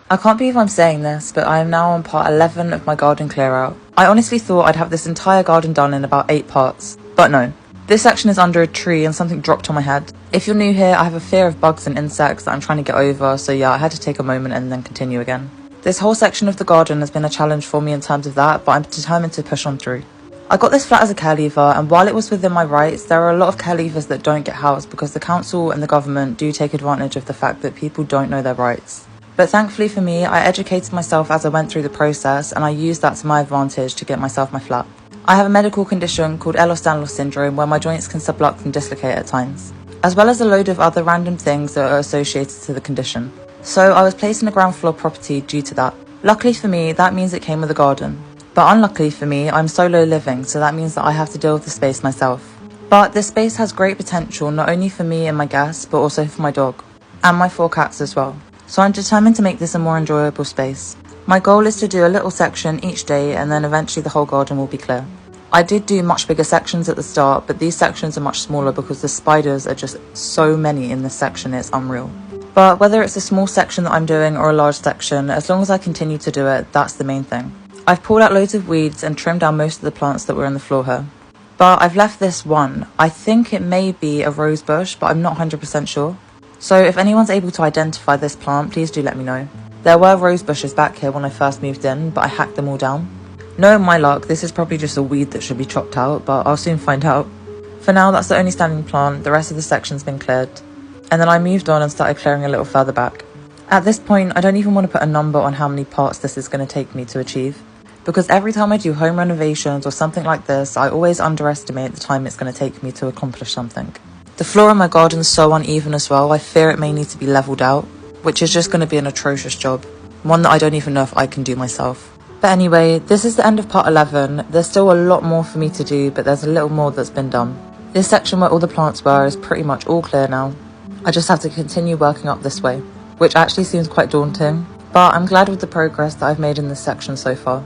I can't believe I'm saying this, but I am now on part 11 of my garden clear out. I honestly thought I'd have this entire garden done in about 8 parts, but no. This section is under a tree and something dropped on my head. If you're new here, I have a fear of bugs and insects that I'm trying to get over, so yeah, I had to take a moment and then continue again. This whole section of the garden has been a challenge for me in terms of that, but I'm determined to push on through. I got this flat as a care leaver, and while it was within my rights, there are a lot of care leavers that don't get housed because the council and the government do take advantage of the fact that people don't know their rights. But thankfully for me, I educated myself as I went through the process, and I used that to my advantage to get myself my flat. I have a medical condition called Ehlers-Danlos syndrome where my joints can subluxate and dislocate at times, as well as a load of other random things that are associated to the condition. So I was placed in a ground floor property due to that. Luckily for me, that means it came with a garden. But unluckily for me, I'm solo living, so that means that I have to deal with the space myself. But this space has great potential not only for me and my guests, but also for my dog, and my 4 cats as well. So I'm determined to make this a more enjoyable space. My goal is to do a little section each day, and then eventually the whole garden will be clear. I did do much bigger sections at the start, but these sections are much smaller because the spiders are just so many in this section, it's unreal. But whether it's a small section that I'm doing or a large section, as long as I continue to do it, that's the main thing. I've pulled out loads of weeds and trimmed down most of the plants that were on the floor here. But I've left this one. I think it may be a rose bush, but I'm not 100% sure. So if anyone's able to identify this plant, please do let me know. There were rose bushes back here when I first moved in, but I hacked them all down. Knowing my luck, this is probably just a weed that should be chopped out, but I'll soon find out. For now, that's the only standing plant. The rest of the section's been cleared. And then I moved on and started clearing a little further back. At this point, I don't even want to put a number on how many parts this is going to take me to achieve, because every time I do home renovations or something like this, I always underestimate the time it's going to take me to accomplish something. The floor in my garden is so uneven as well, I fear it may need to be levelled out, which is just going to be an atrocious job, one that I don't even know if I can do myself. But anyway, this is the end of part 11. There's still a lot more for me to do, but there's a little more that's been done. This section where all the plants were is pretty much all clear now. I just have to continue working up this way, which actually seems quite daunting, but I'm glad with the progress that I've made in this section so far.